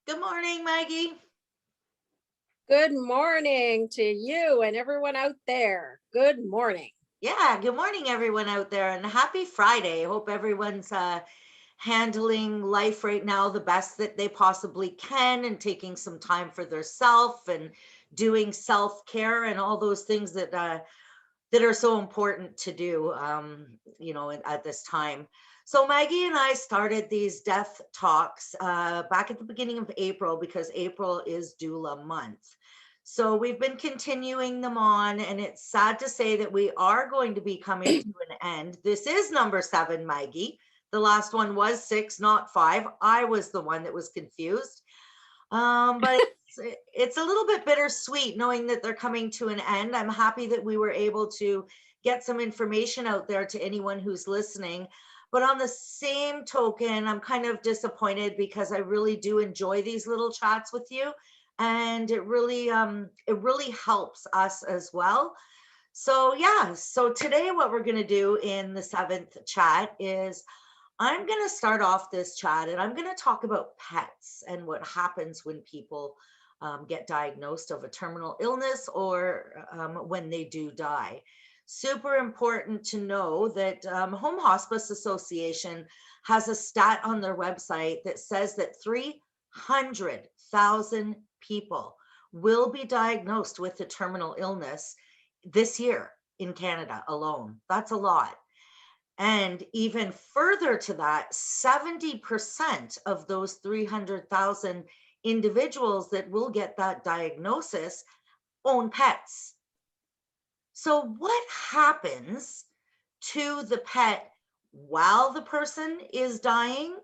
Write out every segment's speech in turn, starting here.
Good morning, Maggie. Good morning to you and everyone out there. Good morning. Yeah, good morning, everyone out there, and happy Friday. Hope everyone's handling life right now the best that they possibly can and taking some time for their self and doing self-care and all those things that are so important to do, at this time. So Maggie and I started these death talks back at the beginning of April because April is doula month. So we've been continuing them on, and it's sad to say that we are going to be coming to an end. This is number 7, Maggie. The last one was 6, not 5. I was the one that was confused. But it's a little bit bittersweet knowing that they're coming to an end. I'm happy that we were able to get some information out there to anyone who's listening. But on the same token, I'm kind of disappointed because I really do enjoy these little chats with you, and it really helps us as well. So yeah, so today what we're going to do in the 7th chat is I'm going to start off this chat and I'm going to talk about pets and what happens when people get diagnosed of a terminal illness or when they do die. Super important to know that Home Hospice Association has a stat on their website that says that 300,000 people will be diagnosed with a terminal illness this year in Canada alone. That's a lot. And even further to that, 70% of those 300,000 individuals that will get that diagnosis own pets. So, what happens to the pet while the person is dying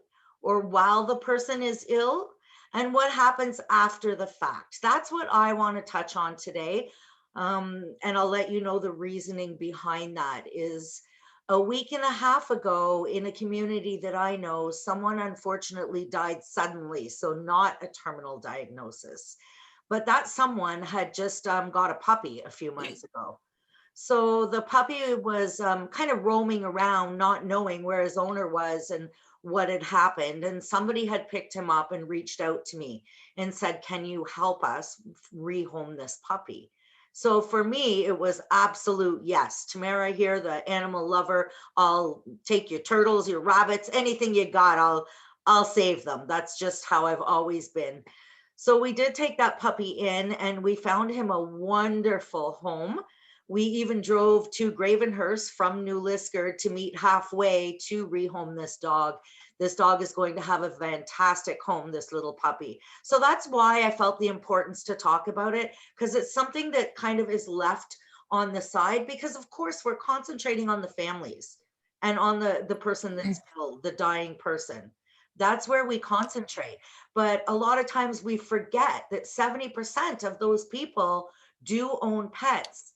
or while the person is ill? And what happens after the fact? That's what I want to touch on today. And I'll let you know the reasoning behind that is a week and a half ago in a community that I know, someone unfortunately died suddenly. So, not a terminal diagnosis, but that someone had just got a puppy a few months ago. So the puppy was kind of roaming around, not knowing where his owner was and what had happened. And somebody had picked him up and reached out to me and said, "Can you help us rehome this puppy?" So for me, it was absolute yes. Tamara here, the animal lover, I'll take your turtles, your rabbits, anything you got, I'll save them. That's just how I've always been. So we did take that puppy in and we found him a wonderful home. We even drove to Gravenhurst from New Liskeard to meet halfway to rehome this dog. This dog is going to have a fantastic home, this little puppy. So that's why I felt the importance to talk about it, because it's something that kind of is left on the side, because of course we're concentrating on the families and on the person that's ill, the dying person. That's where we concentrate. But a lot of times we forget that 70% of those people do own pets.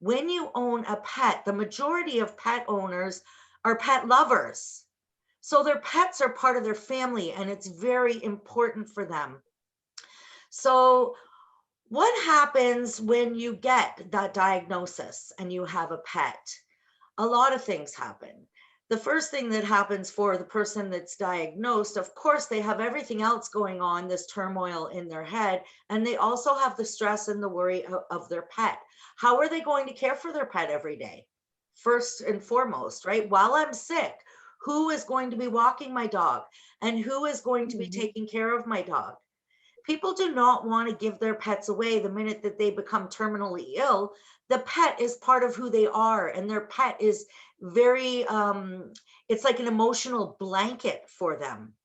When you own a pet, the majority of pet owners are pet lovers. So their pets are part of their family and it's very important for them. So, what happens when you get that diagnosis and you have a pet? A lot of things happen. The first thing that happens for the person that's diagnosed, of course, they have everything else going on, this turmoil in their head, and they also have the stress and the worry of their pet. How are they going to care for their pet every day? First and foremost, right? While I'm sick, who is going to be walking my dog? And who is going to be Mhm. taking care of my dog? People do not want to give their pets away the minute that they become terminally ill. The pet is part of who they are, and their pet is very, it's like an emotional blanket for them.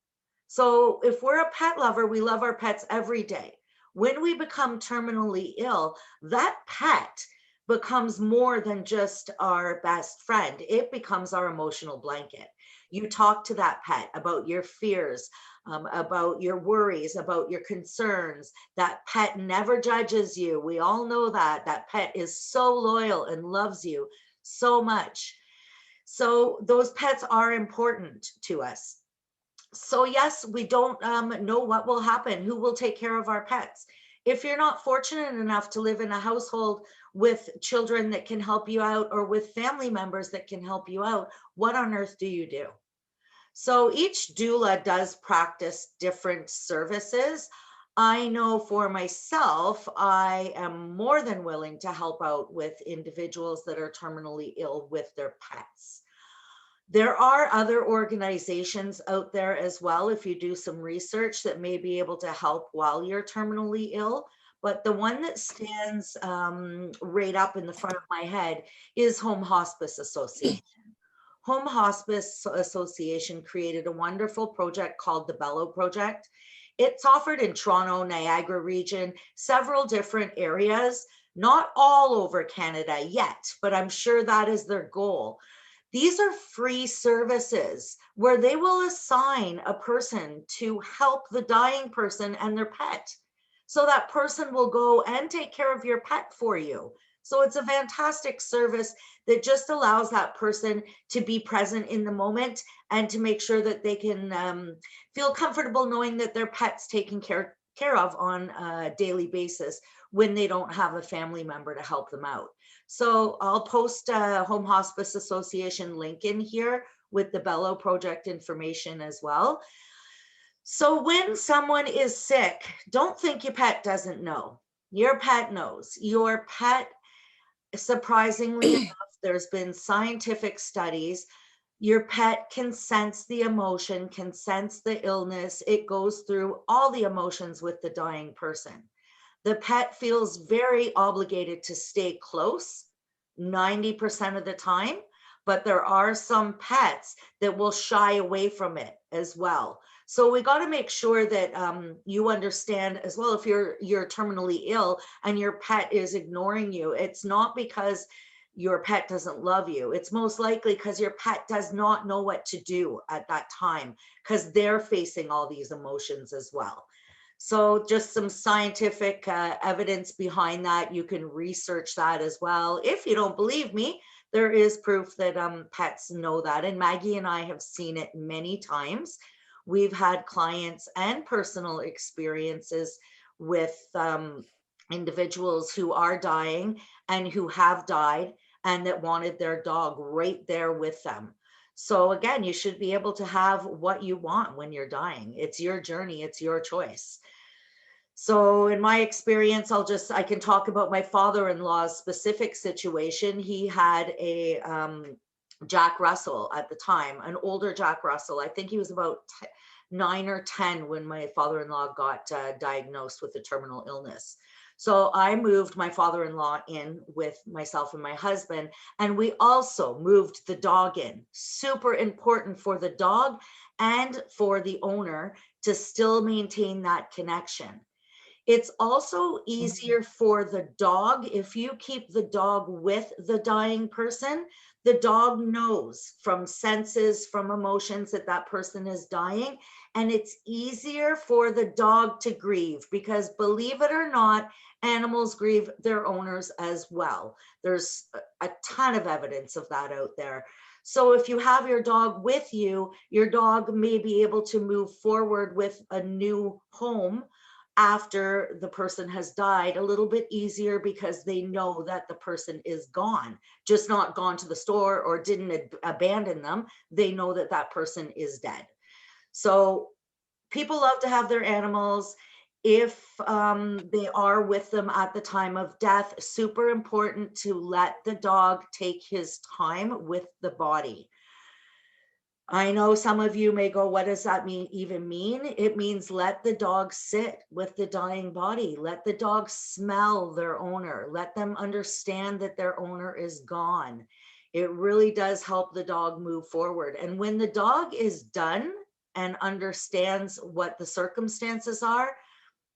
So if we're a pet lover, we love our pets every day. When we become terminally ill, that pet becomes more than just our best friend. It becomes our emotional blanket. You talk to that pet about your fears, about your worries, about your concerns. That pet never judges you. We all know that. That pet is so loyal and loves you so much. So those pets are important to us. So yes, we don't know what will happen, who will take care of our pets. If you're not fortunate enough to live in a household with children that can help you out or with family members that can help you out, what on earth do you do? So each doula does practice different services. I know for myself, I am more than willing to help out with individuals that are terminally ill with their pets. There are other organizations out there as well, if you do some research, that may be able to help while you're terminally ill. But the one that stands right up in the front of my head is Home Hospice Association. Home Hospice Association created a wonderful project called the Bellow Project. It's offered in Toronto, Niagara region, several different areas, not all over Canada yet, but I'm sure that is their goal. These are free services where they will assign a person to help the dying person and their pet. So that person will go and take care of your pet for you. So it's a fantastic service that just allows that person to be present in the moment and to make sure that they can feel comfortable knowing that their pet's taken care of on a daily basis when they don't have a family member to help them out. So I'll post a Home Hospice Association link in here with the Bellow Project information as well. So when someone is sick, don't think your pet doesn't know. Your pet knows. Your pet, surprisingly enough, there's been scientific studies. Your pet can sense the emotion, can sense the illness. It goes through all the emotions with the dying person. The pet feels very obligated to stay close 90% of the time, but there are some pets that will shy away from it as well. So we got to make sure that you understand as well, if you're terminally ill and your pet is ignoring you, it's not because your pet doesn't love you. It's most likely because your pet does not know what to do at that time, because they're facing all these emotions as well. So just some scientific evidence behind that. You can research that as well. If you don't believe me, there is proof that pets know that. And Maggie and I have seen it many times. We've had clients and personal experiences with individuals who are dying and who have died and that wanted their dog right there with them. So again, you should be able to have what you want when you're dying. It's your journey, it's your choice. So in my experience, I can talk about my father-in-law's specific situation. He had a Jack Russell at the time, an older Jack Russell. I think he was about 9 or 10 when my father-in-law got diagnosed with a terminal illness. So I moved my father-in-law in with myself and my husband, and we also moved the dog in. Super important for the dog and for the owner to still maintain that connection. It's also easier for the dog. If you keep the dog with the dying person, the dog knows from senses, from emotions that that person is dying. And it's easier for the dog to grieve because, believe it or not, animals grieve their owners as well. There's a ton of evidence of that out there. So if you have your dog with you, your dog may be able to move forward with a new home after the person has died a little bit easier because they know that the person is gone, just not gone to the store or didn't abandon them. They know that that person is dead. So people love to have their animals. If they are with them at the time of death, super important to let the dog take his time with the body. I know some of you may go, what does that even mean? It means let the dog sit with the dying body. Let the dog smell their owner. Let them understand that their owner is gone. It really does help the dog move forward. And when the dog is done and understands what the circumstances are,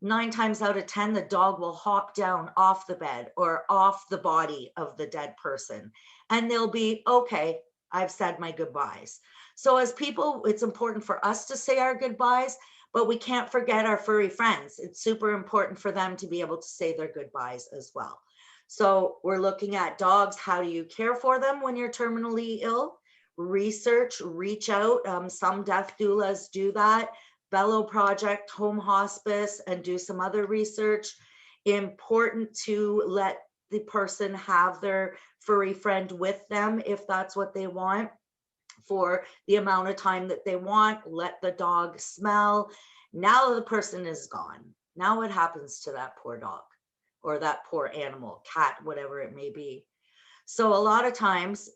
9 times out of 10, the dog will hop down off the bed or off the body of the dead person. And they'll be, okay, I've said my goodbyes. So as people, it's important for us to say our goodbyes, but we can't forget our furry friends. It's super important for them to be able to say their goodbyes as well. So we're looking at dogs. How do you care for them when you're terminally ill? Research, reach out. Some death doulas do that. Bellow Project, Home Hospice, and do some other research. Important to let the person have their furry friend with them if that's what they want, for the amount of time that they want. Let the dog smell. Now the person is gone. Now what happens to that poor dog or that poor animal, cat, whatever it may be? So a lot of times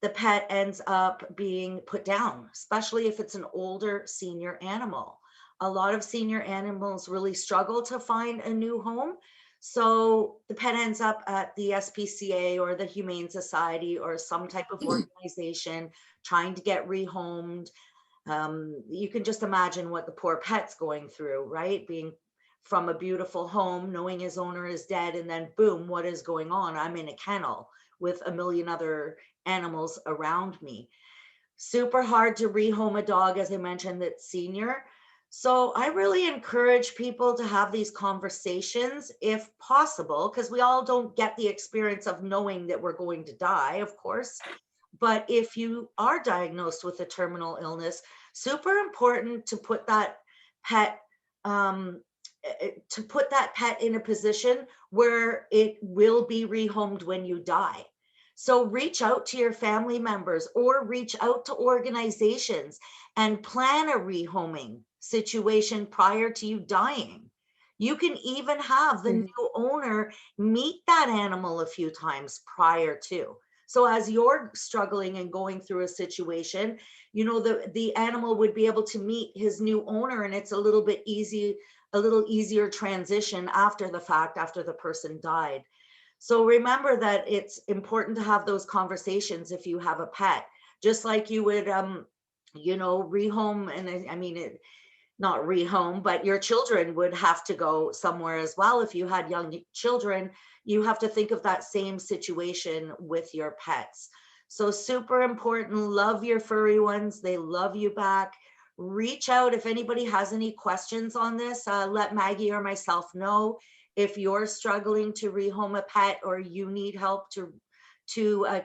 the pet ends up being put down, especially if it's an older senior animal. A lot of senior animals really struggle to find a new home. So the pet ends up at the SPCA or the Humane Society or some type of organization trying to get rehomed. You can just imagine what the poor pet's going through, right? Being from a beautiful home, knowing his owner is dead, and then boom, what is going on? I'm in a kennel with a million other animals around me. Super hard to rehome a dog, as I mentioned, that's senior. So I really encourage people to have these conversations if possible, because we all don't get the experience of knowing that we're going to die, of course. But if you are diagnosed with a terminal illness, super important to put that pet in a position where it will be rehomed when you die. So reach out to your family members or reach out to organizations and plan a rehoming situation prior to you dying. You can even have the new owner meet that animal a few times prior to. So as you're struggling and going through a situation, the animal would be able to meet his new owner, and it's a little easier transition after the fact, after the person died. So remember that it's important to have those conversations if you have a pet, just like you would, rehome. And I mean, not rehome, but your children would have to go somewhere as well. If you had young children, you have to think of that same situation with your pets. So super important. Love your furry ones. They love you back. Reach out if anybody has any questions on this. Let Maggie or myself know. If you're struggling to rehome a pet or you need help to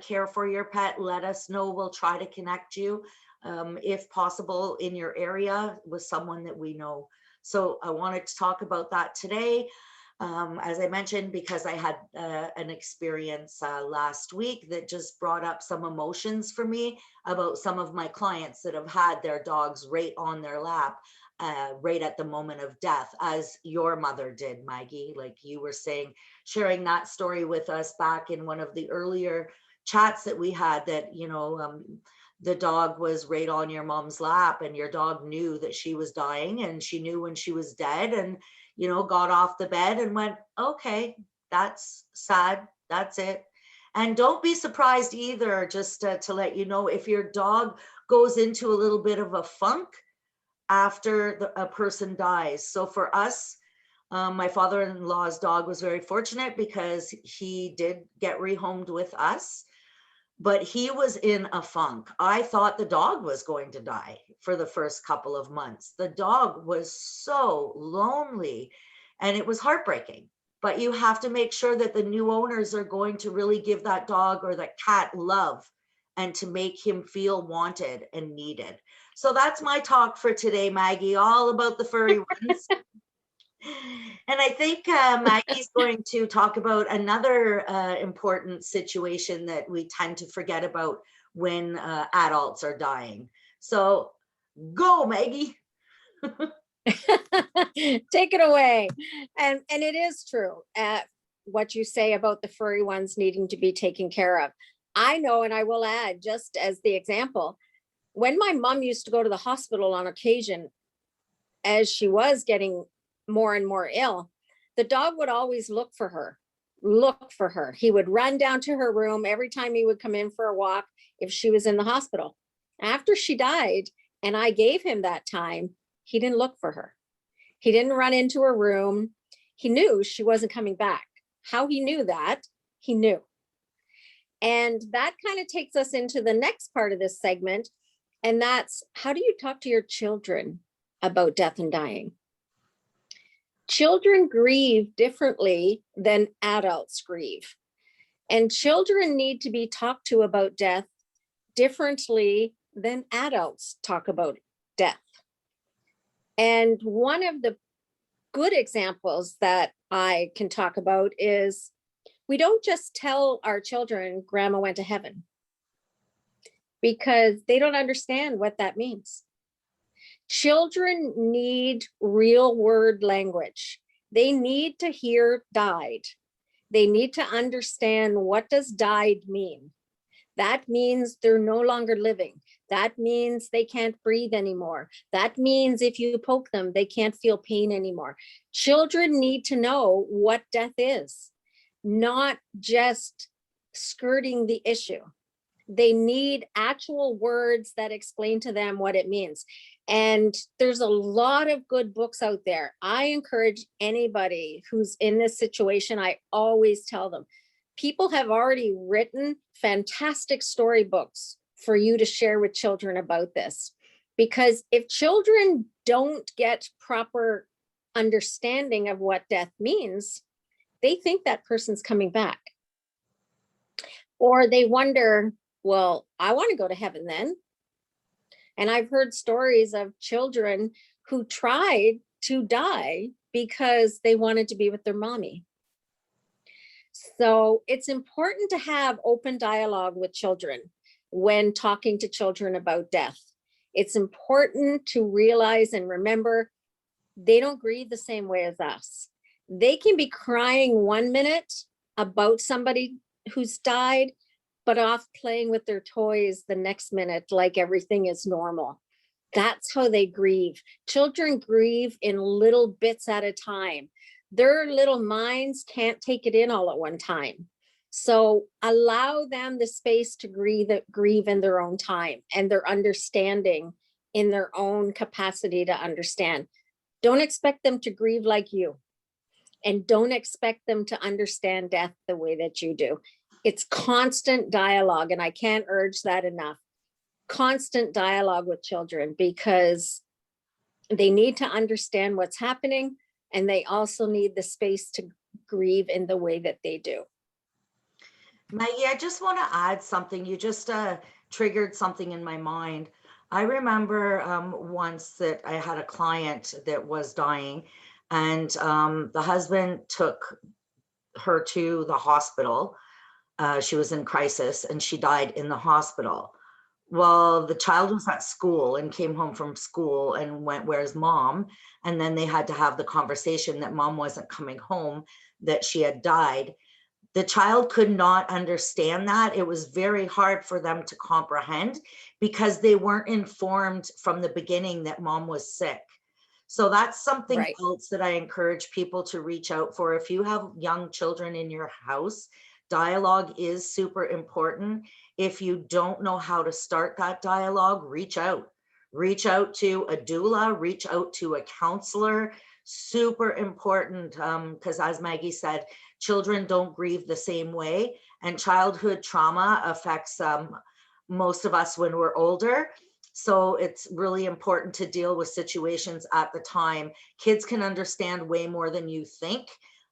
care for your pet, let us know. We'll try to connect you, if possible, in your area with someone that we know. So I wanted to talk about that today. As I mentioned, because I had an experience last week that just brought up some emotions for me about some of my clients that have had their dogs right on their lap, right at the moment of death, as your mother did, Maggie. Like you were saying, sharing that story with us back in one of the earlier chats that we had, that, the dog was right on your mom's lap, and your dog knew that she was dying, and she knew when she was dead, and got off the bed and went, okay, that's sad, that's it. And don't be surprised either, just to let you know, if your dog goes into a little bit of a funk after a person dies. So for us, my father-in-law's dog was very fortunate because he did get rehomed with us, but he was in a funk. I thought the dog was going to die for the first couple of months. The dog was so lonely and it was heartbreaking. But you have to make sure that the new owners are going to really give that dog or that cat love and to make him feel wanted and needed. So that's my talk for today, Maggie, all about the furry ones. And I think Maggie's going to talk about another important situation that we tend to forget about when adults are dying. So go, Maggie. Take it away. And it is true, what you say about the furry ones needing to be taken care of. I know, and I will add, just as the example, when my mom used to go to the hospital on occasion, as she was getting more and more ill, the dog would always look for her. He would run down to her room every time he would come in for a walk if she was in the hospital. After she died, and I gave him that time, he didn't look for her. He didn't run into her room. He knew she wasn't coming back. How he knew that? He knew. And that kind of takes us into the next part of this segment. And that's, how do you talk to your children about death and dying? Children grieve differently than adults grieve. And children need to be talked to about death differently than adults talk about death. And one of the good examples that I can talk about is, we don't just tell our children grandma went to heaven, because they don't understand what that means. Children need real word language. They need to hear died. They need to understand, what does died mean? That means they're no longer living. That means they can't breathe anymore. That means if you poke them, they can't feel pain anymore. Children need to know what death is, not just skirting the issue. They need actual words that explain to them what it means. And there's a lot of good books out there. I encourage anybody who's in this situation, I always tell them, people have already written fantastic storybooks for you to share with children about this. Because if children don't get proper understanding of what death means, they think that person's coming back. Or they wonder, well, I want to go to heaven then. And I've heard stories of children who tried to die because they wanted to be with their mommy. So it's important to have open dialogue with children when talking to children about death. It's important to realize and remember, they don't grieve the same way as us. They can be crying 1 minute about somebody who's died, but off playing with their toys the next minute, like everything is normal. That's how they grieve. Children grieve in little bits at a time. Their little minds can't take it in all at one time. So allow them the space to grieve in their own time and their understanding in their own capacity to understand. Don't expect them to grieve like you, and don't expect them to understand death the way that you do. It's constant dialogue, and I can't urge that enough. Constant dialogue with children, because they need to understand what's happening, and they also need the space to grieve in the way that they do. Maggie, I just want to add something. You just triggered something in my mind. I remember once that I had a client that was dying, and the husband took her to the hospital. She was in crisis and she died in the hospital. Well, the child was at school and came home from school and went, "Where's mom?" And then they had to have the conversation that mom wasn't coming home, that she had died. The child could not understand that. It was very hard for them to comprehend because they weren't informed from the beginning that mom was sick. So that's something Right. else that I encourage people to reach out for. If you have young children in your house, dialogue is super important. If you don't know how to start that dialogue, reach out. Reach out to a doula, reach out to a counselor. Super important, because as Maggie said, children don't grieve the same way, and childhood trauma affects most of us when we're older. So it's really important to deal with situations at the time. Kids can understand way more than you think,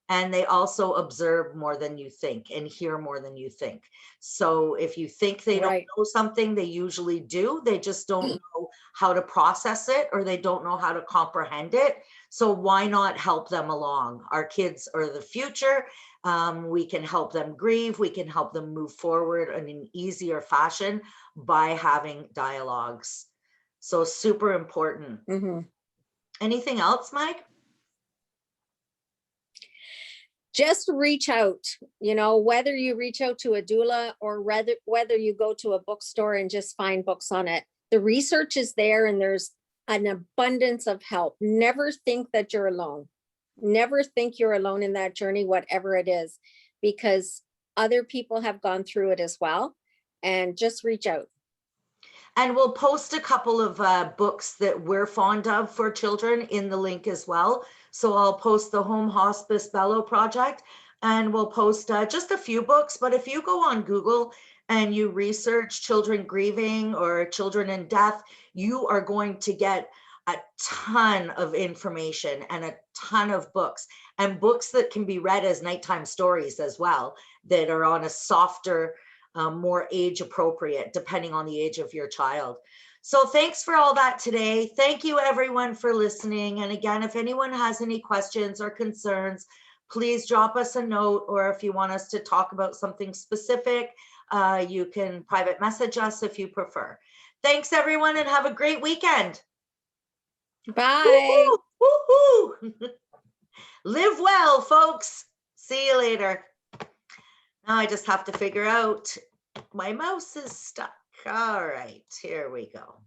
and they also observe more than you think and hear more than you think. So if you think they don't Right. know something, they usually do. They just don't know how to process it, or they don't know how to comprehend it. So why not help them along? Our kids are the future. We can help them grieve. We can help them move forward in an easier fashion by having dialogues. So super important. Mm-hmm. Anything else, Mike? Just reach out, whether you reach out to a doula or whether you go to a bookstore and just find books on it. The research is there and there's an abundance of help. Never think that you're alone. Never think you're alone in that journey, whatever it is, because other people have gone through it as well. And just reach out. And we'll post a couple of books that we're fond of for children in the link as well. So I'll post the Home Hospice Bellow Project, and we'll post just a few books. But if you go on Google and you research children grieving or children in death, you are going to get a ton of information and a ton of books, and books that can be read as nighttime stories as well, that are on a softer, more age appropriate, depending on the age of your child. So thanks for all that today. Thank you everyone for listening. And again, if anyone has any questions or concerns, please drop us a note, or if you want us to talk about something specific, you can private message us if you prefer. Thanks everyone, and have a great weekend. Bye. Woo-hoo, woo-hoo. Live well, folks. See you later. Now I just have to figure out, my mouse is stuck. All right, here we go.